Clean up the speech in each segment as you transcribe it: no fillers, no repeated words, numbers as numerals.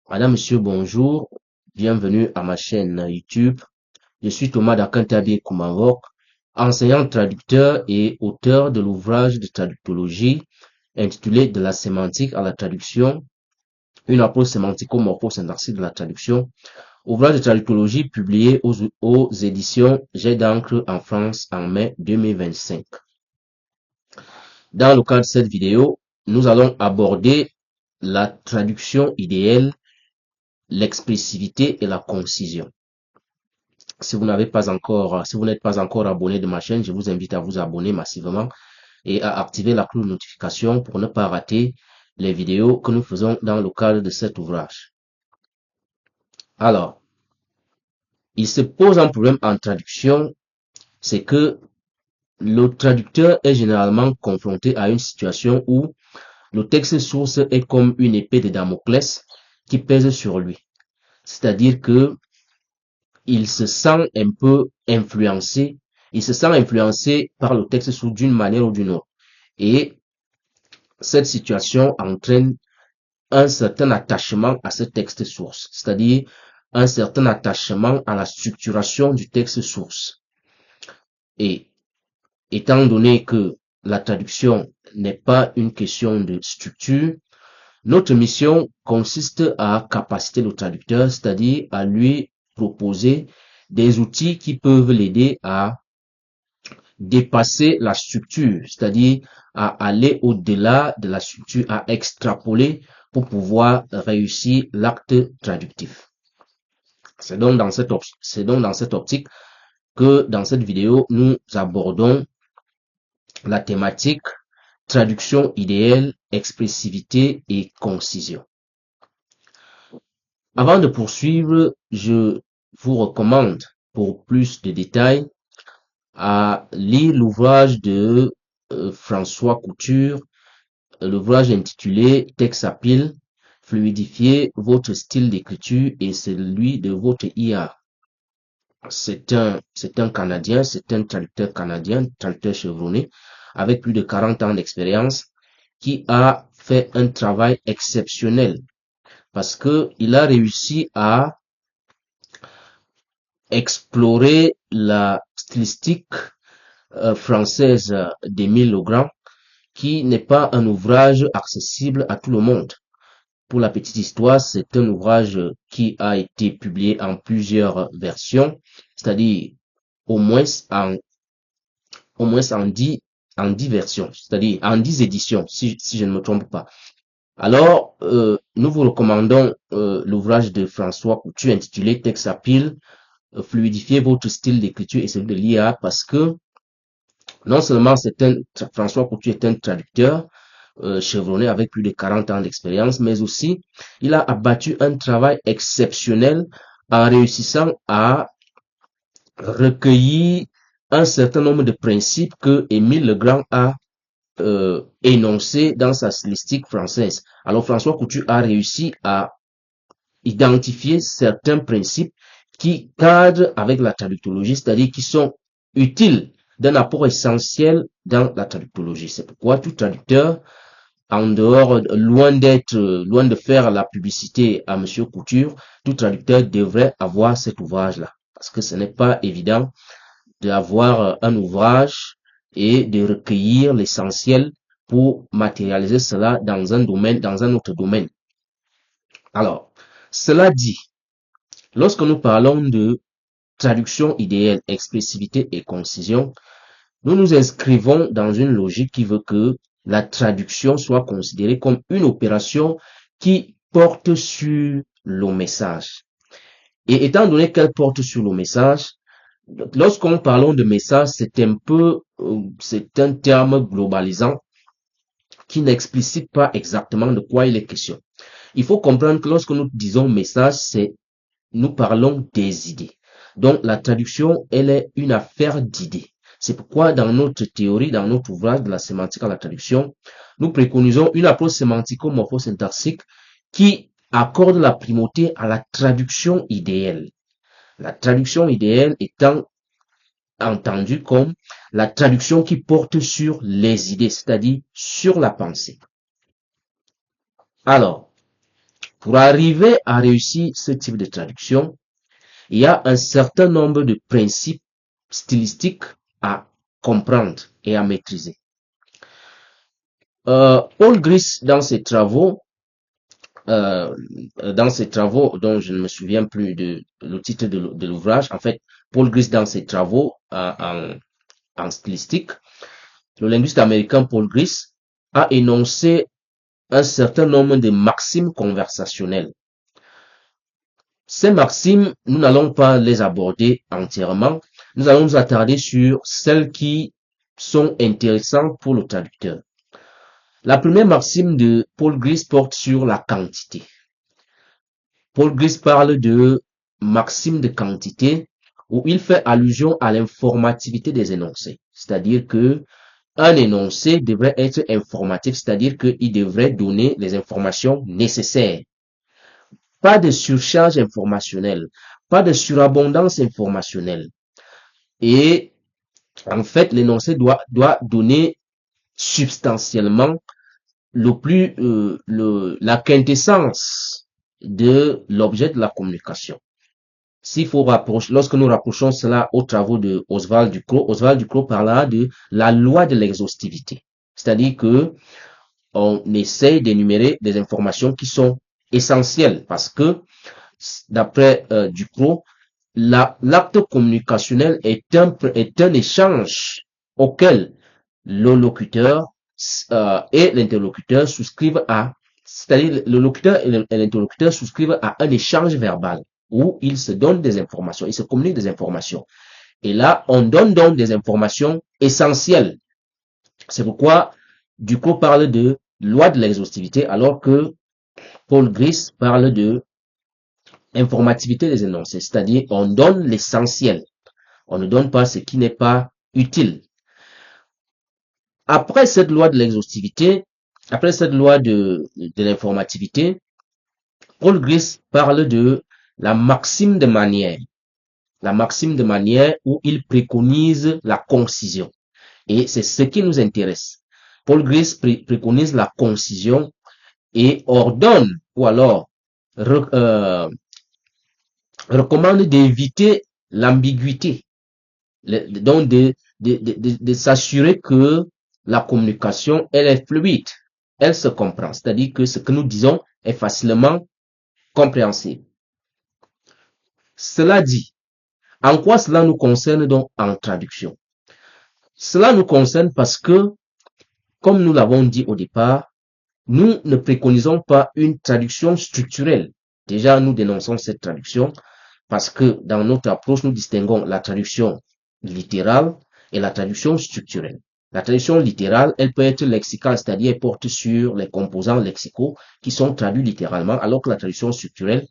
Madame, Monsieur, bonjour. Bienvenue à ma chaîne YouTube. Je suis Thomas Dakantabi Koumavok, enseignant traducteur et auteur de l'ouvrage de traductologie intitulé De la sémantique à la traduction, une approche sémantico-morpho-syntaxique de la traduction. Ouvrage de traductologie publié aux éditions Jet d'encre en France en mai 2025. Dans le cadre de cette vidéo, nous allons aborder la traduction idéale, l'expressivité et la concision. Si vous n'êtes pas encore abonné de ma chaîne, je vous invite à vous abonner massivement et à activer la cloche de notification pour ne pas rater les vidéos que nous faisons dans le cadre de cet ouvrage. Alors, il se pose un problème en traduction, c'est que le traducteur est généralement confronté à une situation où le texte source est comme une épée de Damoclès qui pèse sur lui. C'est-à-dire que il se sent un peu influencé, il se sent influencé par le texte source d'une manière ou d'une autre. Et cette situation entraîne un certain attachement à ce texte source, c'est-à-dire un certain attachement à la structuration du texte source. Et étant donné que la traduction n'est pas une question de structure, notre mission consiste à capaciter le traducteur, c'est-à-dire à lui proposer des outils qui peuvent l'aider à dépasser la structure, c'est-à-dire à aller au-delà de la structure, à extrapoler pour pouvoir réussir l'acte traductif. C'est donc dans cette optique que dans cette vidéo, nous abordons la thématique traduction idéale, expressivité et concision. Avant de poursuivre, je vous recommande pour plus de détails à lire l'ouvrage de François Couture, l'ouvrage intitulé Texte à pile, fluidifier votre style d'écriture et celui de votre IA. C'est un Canadien, c'est un traducteur canadien, traducteur chevronné, avec plus de 40 ans d'expérience, qui a fait un travail exceptionnel parce que il a réussi à explorer la stylistique française d'Émile Legrand, qui n'est pas un ouvrage accessible à tout le monde. Pour la petite histoire, c'est un ouvrage qui a été publié en plusieurs versions, c'est-à-dire au moins en, en 10 versions, c'est-à-dire en 10 éditions, si je ne me trompe pas. Alors, nous vous recommandons l'ouvrage de François Couture intitulé Texte à pile, fluidifier votre style d'écriture et celui de l'IA, parce que non seulement François Couture est un traducteur chevronné avec plus de 40 ans d'expérience, mais aussi il a abattu un travail exceptionnel en réussissant à recueillir un certain nombre de principes que Émile Legrand a énoncés dans sa stylistique française. Alors François Couture a réussi à identifier certains principes qui cadrent avec la traductologie, c'est-à-dire qui sont utiles d'un apport essentiel dans la traductologie. C'est pourquoi tout traducteur, en dehors, loin de faire la publicité à Monsieur Couture, tout traducteur devrait avoir cet ouvrage-là. Parce que ce n'est pas évident d'avoir un ouvrage et de recueillir l'essentiel pour matérialiser cela dans un domaine, dans un autre domaine. Alors, cela dit, lorsque nous parlons de traduction idéale, expressivité et concision, nous nous inscrivons dans une logique qui veut que la traduction soit considérée comme une opération qui porte sur le message. Et étant donné qu'elle porte sur le message, lorsqu'on parle de message, c'est un terme globalisant qui n'explicite pas exactement de quoi il est question. Il faut comprendre que lorsque nous disons message, nous parlons des idées. Donc, la traduction, elle est une affaire d'idées. C'est pourquoi dans notre théorie, dans notre ouvrage de la sémantique à la traduction, nous préconisons une approche sémantico-morpho-syntaxique qui accorde la primauté à la traduction idéale. La traduction idéale étant entendue comme la traduction qui porte sur les idées, c'est-à-dire sur la pensée. Alors, Pour arriver à réussir ce type de traduction, il y a un certain nombre de principes stylistiques à comprendre et à maîtriser. Paul Gris, dans ses travaux dont je ne me souviens plus de le titre de l'ouvrage, en fait, Paul Gris, dans ses travaux en stylistique, le linguiste américain Paul Gris a énoncé un certain nombre de maximes conversationnelles. Ces maximes, nous n'allons pas les aborder entièrement. Nous allons nous attarder sur celles qui sont intéressantes pour le traducteur. La première maxime de Paul Gris porte sur la quantité. Paul Gris parle de maxime de quantité où il fait allusion à l'informativité des énoncés. C'est-à-dire que un énoncé devrait être informatif, c'est-à-dire qu'il devrait donner les informations nécessaires. Pas de surcharge informationnelle, pas de surabondance informationnelle. Et en fait, l'énoncé doit donner substantiellement la quintessence de l'objet de la communication. Lorsque nous rapprochons cela aux travaux de Oswald Ducrot parlera de la loi de l'exhaustivité. C'est-à-dire que on essaye d'énumérer des informations qui sont essentielles parce que, d'après Ducrot, l'acte communicationnel est un échange auquel le locuteur et l'interlocuteur souscrivent à, c'est-à-dire le locuteur et l'interlocuteur souscrivent à un échange verbal où ils se donnent des informations, ils se communiquent des informations. Et là, on donne donc des informations essentielles. C'est pourquoi Ducrot parle de loi de l'exhaustivité, alors que Paul Gris parle de informativité des énoncés, c'est-à-dire on donne l'essentiel. On ne donne pas ce qui n'est pas utile. Après cette loi de l'exhaustivité, après cette loi de l'informativité, Paul Gris parle de la maxime de manière. La maxime de manière où il préconise la concision. Et c'est ce qui nous intéresse. Paul Gris préconise la concision et ordonne ou alors recommande d'éviter l'ambiguïté. Donc de s'assurer que la communication, elle est fluide, elle se comprend. C'est-à-dire que ce que nous disons est facilement compréhensible. Cela dit, en quoi cela nous concerne donc en traduction? Cela nous concerne parce que, comme nous l'avons dit au départ, nous ne préconisons pas une traduction structurelle. Déjà, nous dénonçons cette traduction parce que dans notre approche, nous distinguons la traduction littérale et la traduction structurelle. La traduction littérale, elle peut être lexicale, c'est-à-dire elle porte sur les composants lexicaux qui sont traduits littéralement, alors que la traduction structurelle,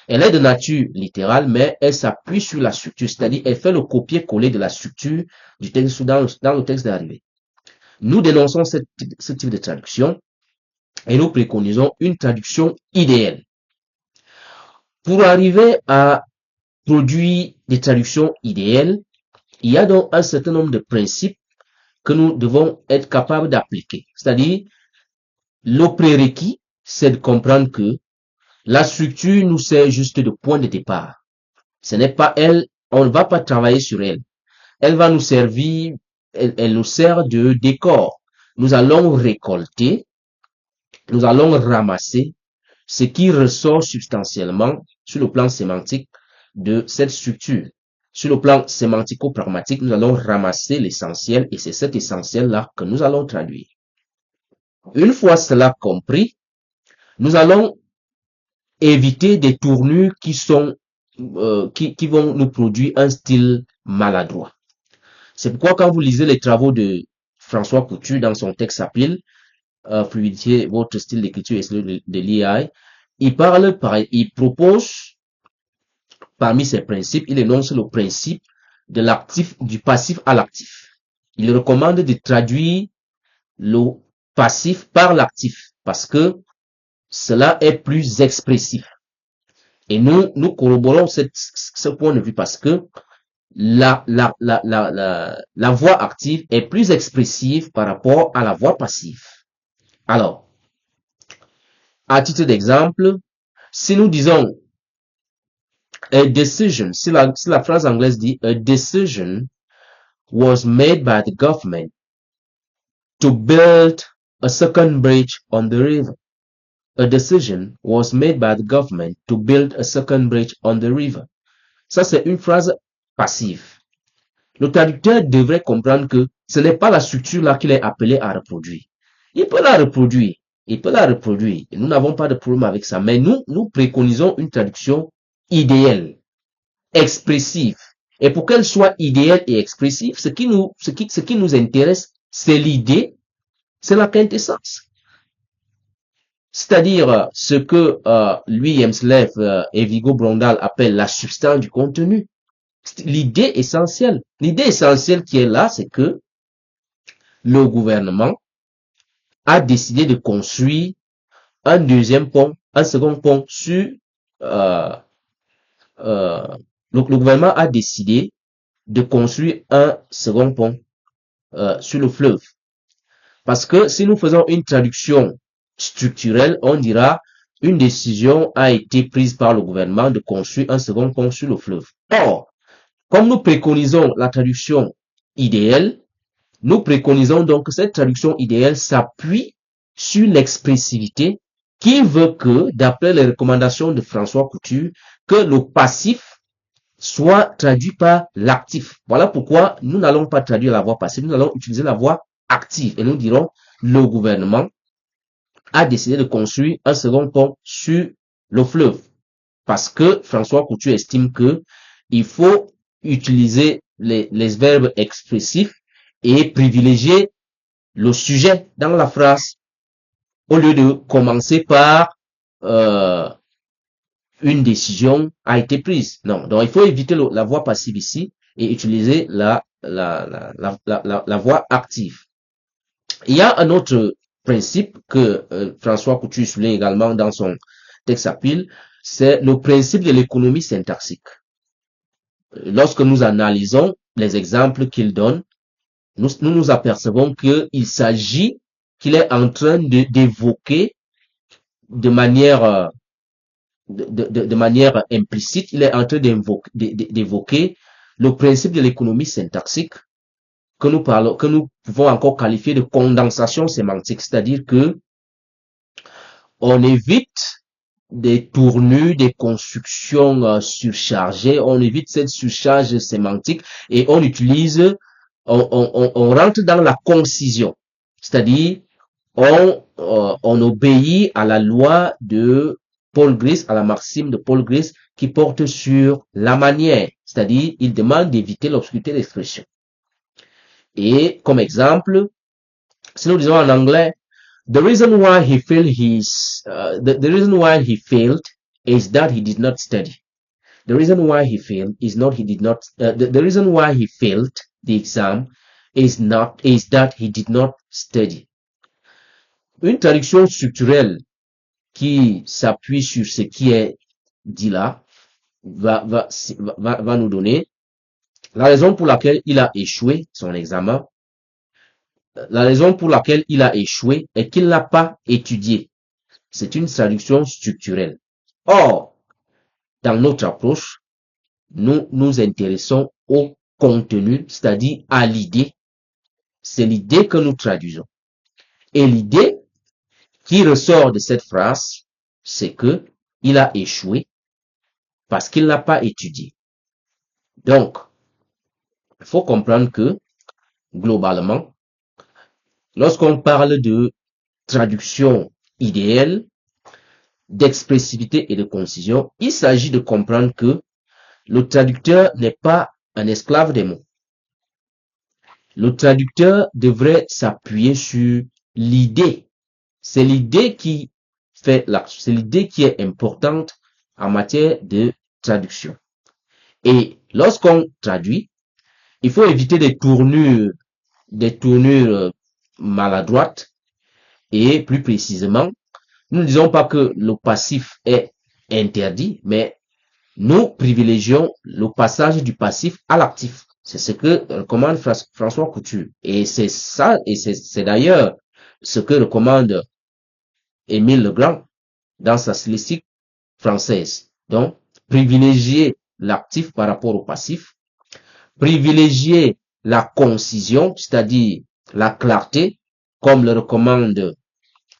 elle est de nature littérale, mais elle s'appuie sur la structure, c'est-à-dire elle fait le copier-coller de la structure du texte dans le texte d'arrivée. Nous dénonçons ce type de traduction et nous préconisons une traduction idéale. Pour arriver à produire des traductions idéales, il y a donc un certain nombre de principes que nous devons être capables d'appliquer. C'est-à-dire, le prérequis, c'est de comprendre que la structure nous sert juste de point de départ. Ce n'est pas elle, on ne va pas travailler sur elle. Elle va nous servir, elle nous sert de décor. Nous allons récolter, nous allons ramasser ce qui ressort substantiellement sur le plan sémantique de cette structure. Sur le plan sémantico-pragmatique, nous allons ramasser l'essentiel et c'est cet essentiel-là que nous allons traduire. Une fois cela compris, nous allons éviter des tournures qui vont nous produire un style maladroit. C'est pourquoi quand vous lisez les travaux de François Coutu dans son texte Appeal, fluidifier votre style d'écriture et celui de l'IA, il propose parmi ces principes, il énonce le principe de l'actif, du passif à l'actif. Il recommande de traduire le passif par l'actif parce que cela est plus expressif. Et nous corroborons ce point de vue parce que la voix active est plus expressive par rapport à la voix passive. Alors, à titre d'exemple, Si nous disons a decision, si la phrase anglaise dit a decision was made by the government to build a second bridge on the river. A decision was made by the government to build a second bridge on the river. Ça, c'est une phrase passive. Le traducteur devrait comprendre que ce n'est pas la structure là qu'il est appelé à reproduire. Il peut la reproduire. Il peut la reproduire. Nous n'avons pas de problème avec ça. Mais nous préconisons une traduction idéale, expressive. Et pour qu'elle soit idéale et expressive, ce qui nous intéresse, c'est l'idée, c'est la quintessence. C'est-à-dire ce que Louis Hemslev et Vigo Brondal appellent la substance du contenu. L'idée essentielle qui est là, c'est que le gouvernement a décidé de construire un deuxième pont, un second pont sur le gouvernement a décidé de construire un second pont sur le fleuve. Parce que si nous faisons une traduction structurelle, on dira une décision a été prise par le gouvernement de construire un second pont sur le fleuve. Or, comme nous préconisons la traduction idéale, nous préconisons donc que cette traduction idéale s'appuie sur l'expressivité qui veut que, d'après les recommandations de François Couture, que le passif soit traduit par l'actif. Voilà pourquoi nous n'allons pas traduire la voix passive, nous allons utiliser la voix active et nous dirons le gouvernement a décidé de construire un second pont sur le fleuve parce que François Couture estime que il faut utiliser les verbes expressifs et privilégier le sujet dans la phrase au lieu de commencer par une décision a été prise. Non, donc il faut éviter la voix passive ici et utiliser la voix active. Il y a un autre principe que François Couture souligne également dans son texte à pile, c'est le principe de l'économie syntaxique. Lorsque nous analysons les exemples qu'il donne, nous apercevons qu'il s'agit, qu'il est en train d'évoquer de manière implicite, il est en train d'évoquer le principe de l'économie syntaxique que nous pouvons encore qualifier de condensation sémantique, c'est-à-dire que on évite des tournures, des constructions surchargées, on évite cette surcharge sémantique et on utilise, on rentre dans la concision, c'est-à-dire on obéit à la loi de Paul Gris, à la maxime de Paul Gris qui porte sur la manière, c'est-à-dire il demande d'éviter l'obscurité d'expression. Et comme exemple, si nous disons en anglais, the reason why he failed the reason why he failed is that he did not study. The reason why he failed is not he did not. The reason why he failed the exam is that he did not study. Une traduction structurelle qui s'appuie sur ce qui est dit là va nous donner la raison pour laquelle il a échoué son examen. La raison pour laquelle il a échoué est qu'il n'a pas étudié. C'est une traduction structurelle. Or, dans notre approche, nous nous intéressons au contenu, c'est-à-dire à l'idée. C'est l'idée que nous traduisons. Et l'idée qui ressort de cette phrase, c'est que il a échoué parce qu'il n'a pas étudié. Donc, il faut comprendre que, globalement, lorsqu'on parle de traduction idéale, d'expressivité et de concision, il s'agit de comprendre que le traducteur n'est pas un esclave des mots. Le traducteur devrait s'appuyer sur l'idée. C'est l'idée qui fait l'action, c'est l'idée qui est importante en matière de traduction. Et lorsqu'on traduit, il faut éviter des tournures maladroites et plus précisément, nous ne disons pas que le passif est interdit, mais nous privilégions le passage du passif à l'actif. C'est ce que recommande François Couture. Et c'est ça, et c'est d'ailleurs ce que recommande Émile Legrand dans sa stylistique française. Donc, privilégier l'actif par rapport au passif, privilégier la concision, c'est-à-dire la clarté, comme le recommande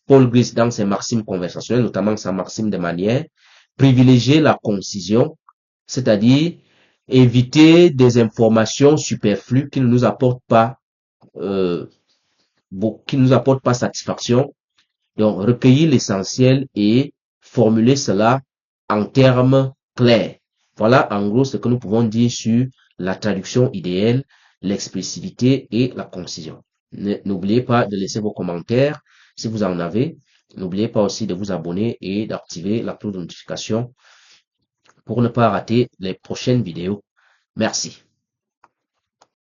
Paul Gris dans ses maximes conversationnelles, notamment sa maxime de manière, privilégier la concision, c'est-à-dire éviter des informations superflues qui ne nous apportent pas, satisfaction. Donc, recueillir l'essentiel et formuler cela en termes clairs. Voilà en gros ce que nous pouvons dire sur la traduction idéale, l'expressivité et la concision. N'oubliez pas de laisser vos commentaires si vous en avez. N'oubliez pas aussi de vous abonner et d'activer la cloche de notification pour ne pas rater les prochaines vidéos. Merci.